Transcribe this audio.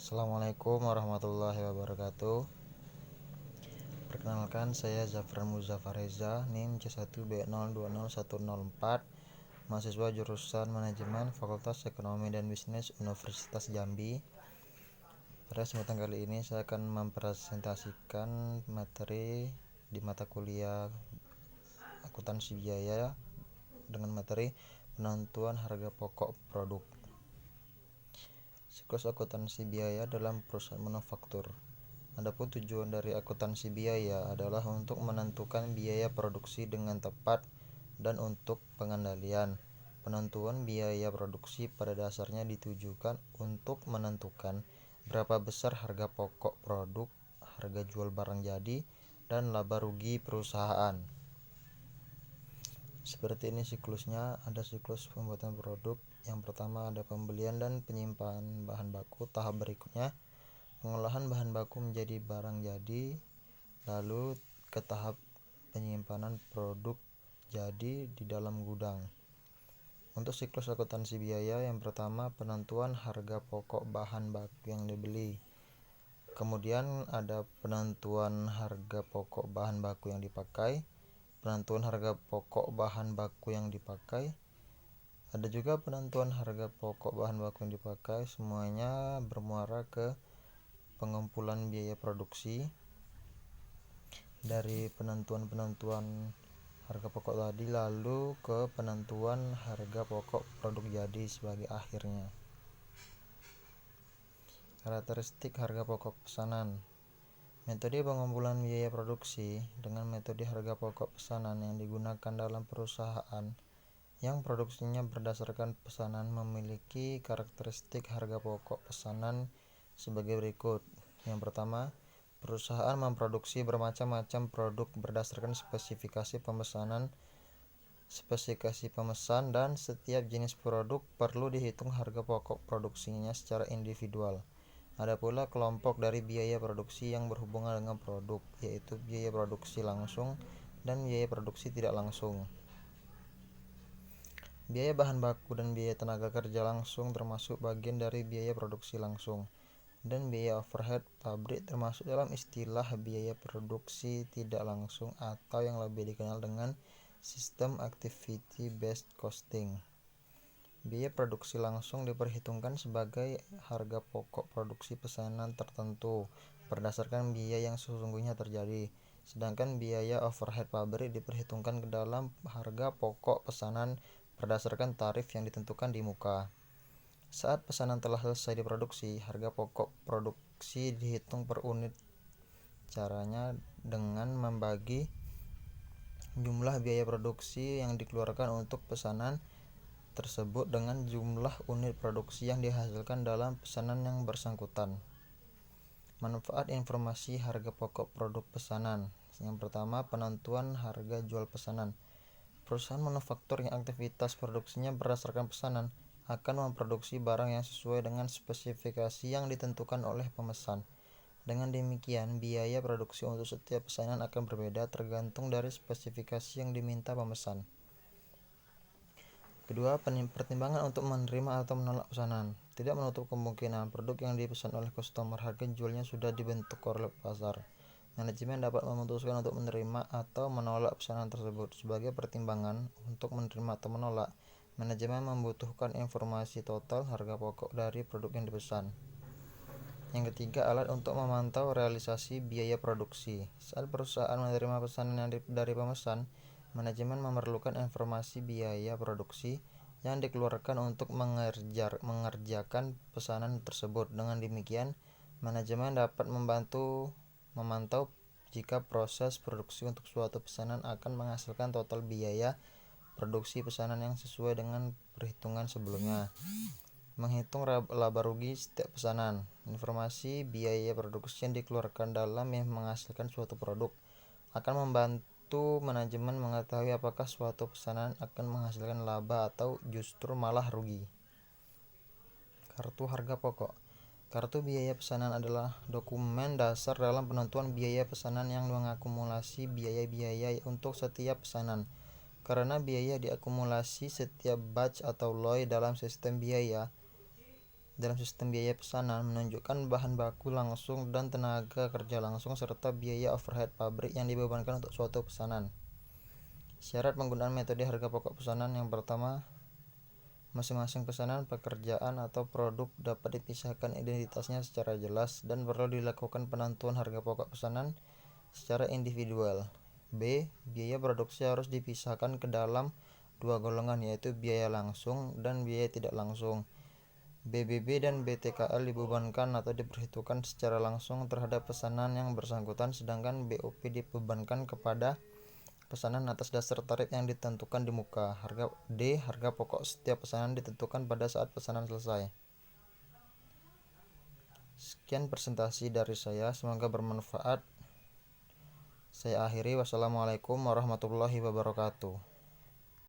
Assalamualaikum warahmatullahi wabarakatuh. Perkenalkan, saya Zafran Muzaffar Reza, NIM C1B020104, mahasiswa jurusan Manajemen Fakultas Ekonomi dan Bisnis Universitas Jambi. Pada kesempatan kali ini saya akan mempresentasikan materi di mata kuliah akuntansi biaya dengan materi penentuan harga pokok produk. Siklus akuntansi biaya dalam perusahaan manufaktur. Adapun tujuan dari akuntansi biaya adalah untuk menentukan biaya produksi dengan tepat dan untuk pengendalian. Penentuan biaya produksi pada dasarnya ditujukan untuk menentukan berapa besar harga pokok produk, harga jual barang jadi, dan laba rugi perusahaan. Seperti ini siklusnya. Ada siklus pembuatan produk. Yang pertama ada pembelian dan penyimpanan bahan baku. Tahap berikutnya pengolahan bahan baku menjadi barang jadi, lalu ke tahap penyimpanan produk jadi di dalam gudang. Untuk siklus akuntansi biaya, yang pertama penentuan harga pokok bahan baku yang dibeli. Kemudian ada penentuan harga pokok bahan baku yang dipakai, penentuan harga pokok bahan baku yang dipakai. Ada juga penentuan harga pokok bahan baku yang dipakai. Semuanya bermuara ke pengumpulan biaya produksi. Dari penentuan harga pokok tadi lalu ke penentuan harga pokok produk jadi sebagai akhirnya. Karakteristik harga pokok pesanan. Metode pengumpulan biaya produksi dengan metode harga pokok pesanan yang digunakan dalam perusahaan yang produksinya berdasarkan pesanan memiliki karakteristik harga pokok pesanan sebagai berikut. Yang pertama, perusahaan memproduksi bermacam-macam produk berdasarkan spesifikasi pemesan dan setiap jenis produk perlu dihitung harga pokok produksinya secara individual. Ada pula kelompok dari biaya produksi yang berhubungan dengan produk, yaitu biaya produksi langsung dan biaya produksi tidak langsung. Biaya bahan baku dan biaya tenaga kerja langsung termasuk bagian dari biaya produksi langsung, dan biaya overhead pabrik termasuk dalam istilah biaya produksi tidak langsung atau yang lebih dikenal dengan sistem activity based costing. Biaya produksi langsung diperhitungkan sebagai harga pokok produksi pesanan tertentu berdasarkan biaya yang sesungguhnya terjadi, sedangkan biaya overhead pabrik diperhitungkan ke dalam harga pokok pesanan berdasarkan tarif yang ditentukan di muka. Saat pesanan telah selesai diproduksi, harga pokok produksi dihitung per unit. Caranya dengan membagi jumlah biaya produksi yang dikeluarkan untuk pesanan tersebut dengan jumlah unit produksi yang dihasilkan dalam pesanan yang bersangkutan. Manfaat informasi harga pokok produk pesanan. Yang pertama, penentuan harga jual pesanan. Perusahaan manufaktur yang aktivitas produksinya berdasarkan pesanan akan memproduksi barang yang sesuai dengan spesifikasi yang ditentukan oleh pemesan. Dengan demikian, biaya produksi untuk setiap pesanan akan berbeda tergantung dari spesifikasi yang diminta pemesan. Kedua, pertimbangan untuk menerima atau menolak pesanan. Tidak menutup kemungkinan produk yang dipesan oleh customer harga jualnya sudah dibentuk oleh pasar. Manajemen dapat memutuskan untuk menerima atau menolak pesanan tersebut. Sebagai pertimbangan untuk menerima atau menolak, manajemen membutuhkan informasi total harga pokok dari produk yang dipesan. Yang ketiga, alat untuk memantau realisasi biaya produksi. Saat perusahaan menerima pesanan dari pemesan, manajemen memerlukan informasi biaya produksi yang dikeluarkan untuk mengerjakan pesanan tersebut. Dengan demikian, manajemen dapat memantau jika proses produksi untuk suatu pesanan akan menghasilkan total biaya produksi pesanan yang sesuai dengan perhitungan sebelumnya. Menghitung laba rugi setiap pesanan. Informasi biaya produksi yang dikeluarkan dalam menghasilkan suatu produk akan membantu manajemen mengetahui apakah suatu pesanan akan menghasilkan laba atau justru malah rugi. Kartu harga pokok. Kartu biaya pesanan adalah dokumen dasar dalam penentuan biaya pesanan yang mengakumulasi biaya-biaya untuk setiap pesanan. Karena biaya diakumulasi setiap batch atau loy dalam sistem biaya, dalam sistem biaya pesanan menunjukkan bahan baku langsung dan tenaga kerja langsung serta biaya overhead pabrik yang dibebankan untuk suatu pesanan. Syarat penggunaan metode harga pokok pesanan: yang pertama, masing-masing pesanan, pekerjaan, atau produk dapat dipisahkan identitasnya secara jelas dan perlu dilakukan penentuan harga pokok pesanan secara individual. B. Biaya produksi harus dipisahkan ke dalam dua golongan, yaitu biaya langsung dan biaya tidak langsung. BBB dan BTKL dibebankan atau diperhitungkan secara langsung terhadap pesanan yang bersangkutan, sedangkan BOP dibebankan kepada pesanan atas dasar tarif yang ditentukan di muka. Harga pokok setiap pesanan ditentukan pada saat pesanan selesai. Sekian presentasi dari saya, semoga bermanfaat. Saya akhiri. Wassalamualaikum warahmatullahi wabarakatuh.